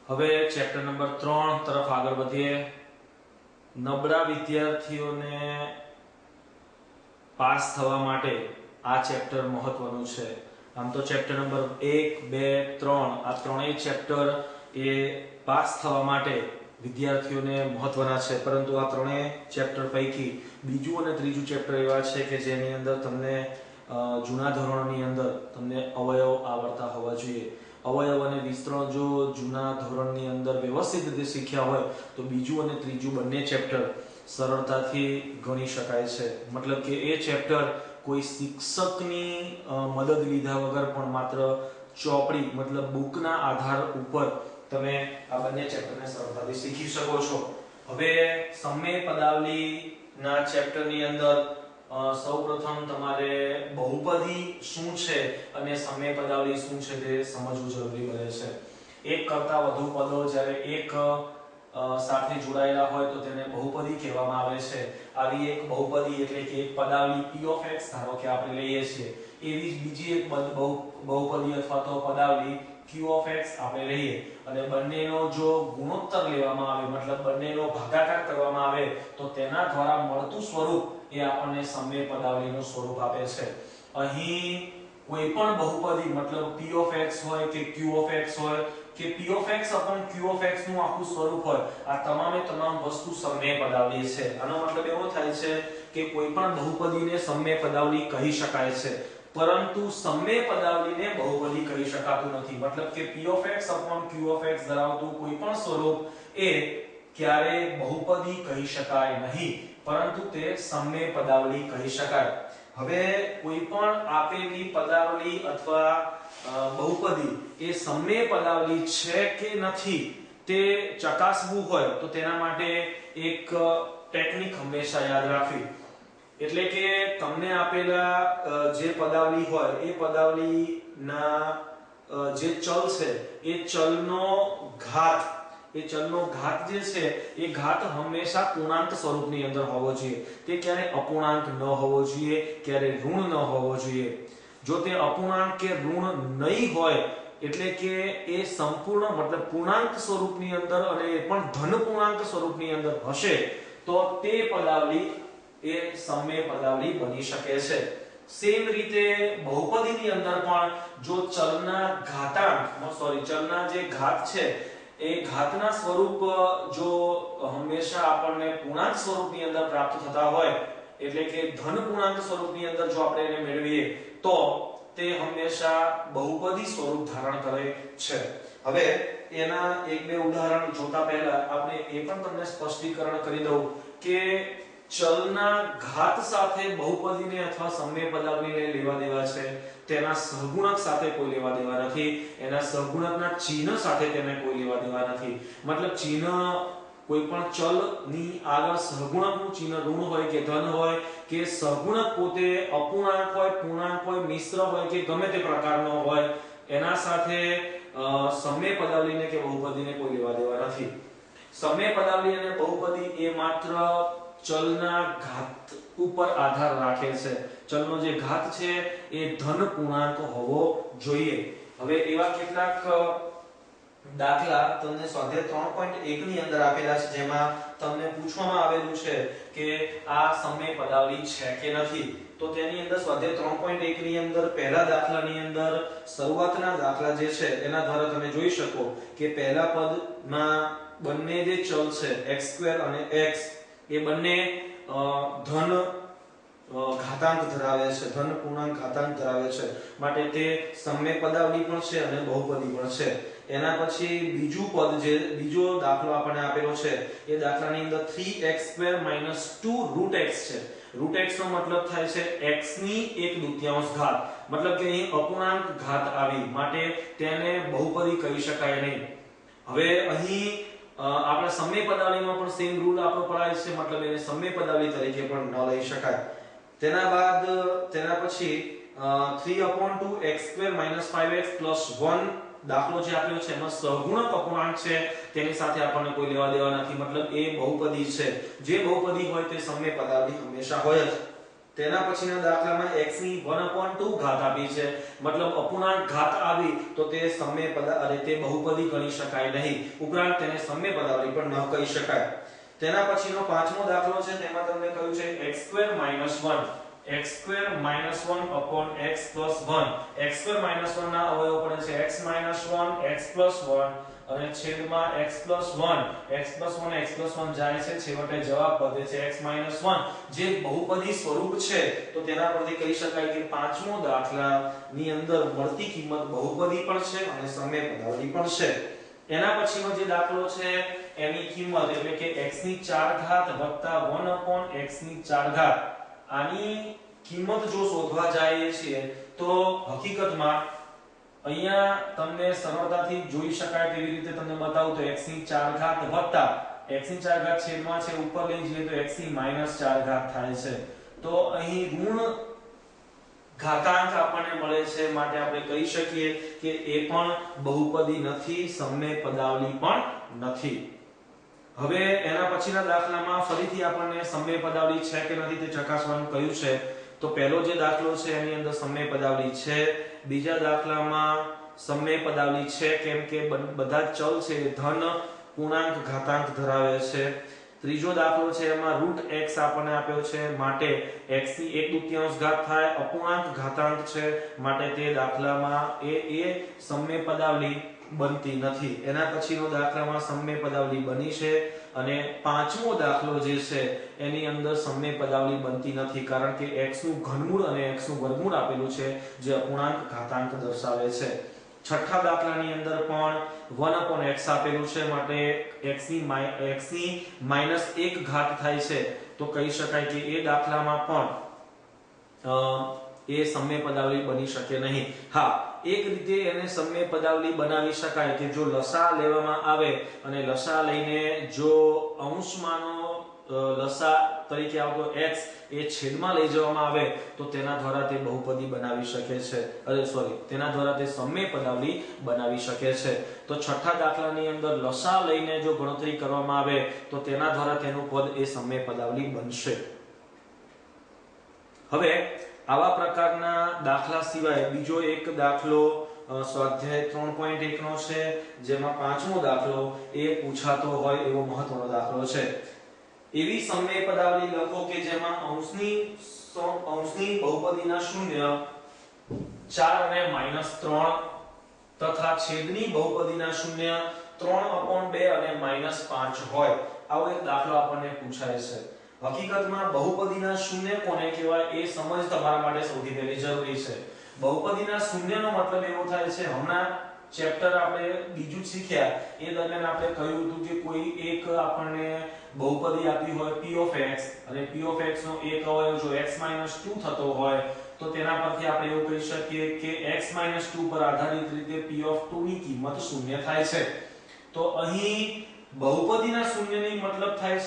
હવે chapter number 3 તરફ આગળ વધીએ. નબળા વિદ્યાર્થીઓને પાસ થવા માટે આ ચેપ્ટર મહત્વનું છે. આમ તો ચેપ્ટર નંબર 1, 2, 3 આ ત્રણેય ચેપ્ટર એ પાસ થવા માટે વિદ્યાર્થીઓને મહત્વના છે, પરંતુ આ ત્રણેય ચેપ્ટર પૈકી બીજું અને ત્રીજું ચેપ્ટર એવા છે કે જેની અંદર તમને જૂના ધોરણની અંદર તમને અવયવ આવડતા હોવા જોઈએ. અવયવ અને વિસ્તરણ જો જૂના ધોરણની અંદર વ્યવસ્થિત રીતે શીખ્યા હોય તો બીજું અને ત્રીજું બંને ચેપ્ટર સરળતાથી ગણી શકાય છે. મતલબ કે એ ચેપ્ટર કોઈ શિક્ષકની મદદ લીધા વગર પણ માત્ર ચોપડી મતલબ બુકના આધાર ઉપર તમે આ બંને ચેપ્ટરને સરળતાથી શીખી શકો છો. હવે સમય પદાવલીના ચેપ્ટરની અંદર સૌપ્રથમ તમારે બહુપદી શું છે અને સમય પદાવલી શું છે તે સમજવું જરૂરી બને છે. એક કરતા વધુ પદો જ્યારે એક સાથે જોડાયેલા હોય તો તેને બહુપદી કહેવામાં આવે છે. આવી એક બહુપદી એટલે કે એક પદાવલી p of x ધારો કે આપણે લઈએ છીએ, એવી જ બીજી એક બહુપદી અથવા તો પદાવલી q of x આપણે લઈએ અને બંનેનો જો ગુણોત્તર લેવામાં આવે મતલબ બંનેનો ભાગાકાર કરવામાં આવે તો તેના દ્વારા મળતું સ્વરૂપ એ આપણને સમય પદાવલીનું સ્વરૂપ આપે છે. અહીં કોઈ પણ બહુપદી મતલબ p of x હોય કે q of x હોય કે p of x upon q of x નું આખું સ્વરૂપ હોય, આ તમામે તમામ વસ્તુ સમય પદાવલી છે. આનો મતલબ એવો થાય છે કે કોઈ પણ બહુપદીને સમય પદાવલી કહી શકાય છે, પરંતુ સમય પદાવલીને બહુપદી કહી શકાતું નથી. મતલબ કે p of x upon q of x ધરાવતું કોઈ પણ સ્વરૂપ એ ક્યારે બહુપદી કહી શકાય નહીં, પરંતુ તે સમય પદાવલી કહી શકાય. હવે કોઈ પણ આપેલી પદાવલી અથવા બહુપદી એ સમય પદાવલી છે કે નથી તે ચકાસવું હોય તો તેના માટે એક ટેકનિક હંમેશા યાદ રાખવી. એટલે કે તમને આપેલા જે પદાવલી હોય એ પદાવલીના જે ચલ છે એ ચલનો ઘાત જે છે એ ઘાત હંમેશા પૂર્ણાંક સ્વરૂપની અંદર હોવો જોઈએ. તે ક્યારે અપૂર્ણાંક ન હોવો જોઈએ, ક્યારે ઋણ ન હોવો જોઈએ. જો તે અપૂર્ણાંક કે ઋણ નહીં હોય એટલે કે એ સંપૂર્ણ મતલબ પૂર્ણાંક સ્વરૂપની અંદર અને એ પણ ધન પૂર્ણાંક સ્વરૂપની અંદર હશે તો તે પદાવલી એ સમય પદાવલી બની શકે છે. સેમ રીતે બહુપદીની અંદર પણ જો ચલના જે ઘાત છે એ ઘાતના સ્વરૂપ જો હંમેશા આપણને પૂર્ણાંક સ્વરૂપની અંદર પ્રાપ્ત થતા હોય એટલે કે ધન પૂર્ણાંક સ્વરૂપની અંદર જો આપણે એને મેળવીએ તો તે હંમેશા બહુપદી સ્વરૂપ ધારણ કરે છે. હવે એના એક બે ઉદાહરણ જોતા પહેલા આપણે એ પણ તમને સ્પષ્ટીકરણ કરી દઉં કે ચલના ઘાત સાથે બહુપદીને અથવા સમય પદાવલીને લેવા દેવા છે, તેના સહગુણક સાથે કોઈ લેવા દેવા નથી, એના સહગુણકના ચિહ્ન સાથે તેને કોઈ લેવા દેવા નથી. મતલબ ચિહ્ન કોઈ પણ ચલની આગળ સહગુણકનું ચિહ્ન ઋણ હોય કે ધન હોય કે સહગુણક પોતે અપૂર્ણાંક હોય, પૂર્ણાંક હોય, મિશ્ર હોય કે ગમે તે પ્રકારનો હોય, એના સાથે સમય પદાવલીને કે બહુપદીને કોઈ લેવા દેવા નથી. સમય પદાવલી અને બહુપદી એ માત્ર ચલના ઘાત ઉપર આધાર રાખે છે. ચલનો જે ઘાત છે એ ધન પૂર્ણાંક હોવો જોઈએ. હવે એવા કેટલાક દાખલા તમને સ્વાધ્યાય 3.1 ની અંદર આપેલા છે, જેમાં તમને પૂછવામાં આવેલું છે કે આ સમય પદાવલી છે કે નથી. તો તેની અંદર સ્વાધ્યાય 3.1 ની અંદર પહેલા દાખલાની અંદર શરૂઆતના દાખલા જે છે એના દ્વારા તમે જોઈ શકો કે પહેલા પદમાં બંને જે ચલ છે x2 અને x એ બંને ધન ઘાતાંક ધરાવે છે, ધન પૂર્ણાંક ઘાતાંક ધરાવે છે, માટે તે સમય પદાવલી પણ છે અને બહુપદી પણ છે. એના પછી બીજો દાખલો આપણને આપેલો છે એ દાખલાની અંદર 3x2 2√x છે. √x નો મતલબ થાય છે x ની 1/2 ઘાત. મતલબ કે અહીં અપૂર્ણાંક ઘાત આવી માટે તેને બહુપદી કહી શકાય નહીં. હવે અહીં આપણે સમય પદાવલીમાં પણ સેમ રૂલ આપણો પડાય છે, મતલબ એને સમય પદાવલી તરીકે પણ ન લઈ શકાય. તેના પછી 3/2x2 5x 1 દાખલો જે આપ્યો છે એમાં સહગુણક અપૂર્ણાંક છે, તેની સાથે આપણને કોઈ લેવા દેવા નથી. મતલબ એ બહુપદી છે. જે બહુપદી હોય તે સમય પદાવલી હંમેશા હોય જ. તેના પછીના દાખલામાં x ની 1/2 ઘાત આપી છે, મતલબ અપૂર્ણાંક ઘાત આવી તો તે સમય પદાવલી તે બહુપદી ગણી શકાય નહીં, ઉપરાંત તેને સમય પદાવલી પણ ન કહી શકાય. તેના પછીનો પાંચમો દાખલો છે, તેમાં તમને કહ્યું છે x2 - 1 x2 - 1 upon x plus 1 x2 - 1 ના અવયવો પડે છે x - 1 x plus 1 અને છેદમાં x plus 1 x plus 1 x plus 1 જાય છે, છેવટે જવાબ વધે છે x - 1 જે બહુપદી સ્વરૂપ છે. તો તેના પરથી કહી શકાય કે પાંચમો દાખલાની અંદર મળતી કિંમત બહુપદી પણ છે અને સમય પદાવલી પણ છે. એના પછીનો જે દાખલો છે એની કિંમત એટલે કે x ની 4 ઘાત વત્તા 1 upon x ની 4 ઘાત, આની કિંમત જો શોધવા જઈએ છીએ તો હકીકતમાં અહીંયા તમને સરળતાથી જોઈ શકાય તેવી રીતે તમને બતાવું તો x ની 4 ઘાત વત્તા x ની 4 ઘાત છેદમાં છે ઉપર લઈ જઈએ તો x ની -4 ઘાત થાય છે. તો અહીં ઋણ ઘાતાંક આપણને મળે છે, માટે આપણે કહી શકીએ કે એ પણ બહુપદી નથી, સમય પદાવલી પણ નથી. હવે એના પછીના દાખલામાં ફરીથી આપણને સમય પદાવલી છે કે નથી તે ચકાસવાનું કહ્યું છે. તો પહેલો જે દાખલો છે એની અંદર સમય પદાવલી છે, બીજા દાખલામાં સમય પદાવલી છે કેમ કે બધા જ ચલ છે ધન પૂર્ણાંક ઘાતાંક ધરાવે છે. ત્રીજો દાખલો છે એમાં √x આપણને આપ્યો છે, માટે x ની 1/2 ઘાત થાય, અપૂર્ણાંક ઘાતાંક છે માટે તે દાખલામાં એ સમય પદાવલી બનતી નથી. એના પછીનો દાખલામાં સમય પદાવલી બની છે અને પાંચમો દાખલો જે છે એની અંદર સમય પદાવલી બનતી નથી, કારણ કે x નું ઘનમૂળ અને x નું વર્ગમૂળ આપેલું છે જે અપૂર્ણાંક ઘાતાંક દર્શાવે છે. છઠ્ઠા દાખલાની અંદર પણ 1/x આપેલું છે, માટે x ની -1 ઘાત થાય છે. તો કહી શકાય કે એ દાખલામાં પણ એ સમય પદાવલી બની શકે નહીં. હા, એક રીતે એને સમય પદાવલી બનાવી શકાય કે જો લસા લેવામાં આવે અને લસા લઈને જો અંશમાંનો લસા તરીકે આવતો x એ છેદમાં લઈ જવામાં આવે તો તેના દ્વારા તે બહુપદી બનાવી શકે છે, તેના દ્વારા તે સમય પદાવલી બનાવી શકે છે. તો છઠ્ઠા દાખલાની અંદર લસા લઈને જો ગણતરી કરવામાં આવે તો તેના દ્વારા તેનું પદ એ સમય પદાવલી બનશે. હવે આવા પ્રકારના દાખલા સિવાય બીજો એક દાખલો સ્વાધ્યાય 3.1 નો છે, જેમાં પાંચમો દાખલો એ પૂછાતો હોય એવો મહત્વનો દાખલો છે. એવી સમય પદાવલી લખો કે જેમાં અંશની બહુપદીના શૂન્ય 4 અને -3 તથા છેદની બહુપદીના શૂન્ય 3/2 અને -5 હોય. આવો એક દાખલો આપણને પૂછાય છે. હકીકતમાં બહુપદીના શૂન્ય કોને કહેવાય એ સમજ તમારા માટે સૌથી પહેલી જરૂરી છે. બહુપદીના શૂન્યનો મતલબ એવો થાય છે, હમણાં ચેપ્ટર આપણે બીજું જ શીખ્યા એ દરમિયાન આપણે કહ્યું હતું કે કોઈ એક આપણને બહુપદી આપી હોય p of x અને p of x નો એક અવયવ જો x - 2 થતો હોય તો તેના પરથી આપણે એવું કહી શકીએ કે x - 2 પર આધારિત રીતે p of 2 ની કિંમત શૂન્ય થાય છે. તો અહીં બહુપદીના શૂન્યની મતલબ થાય છે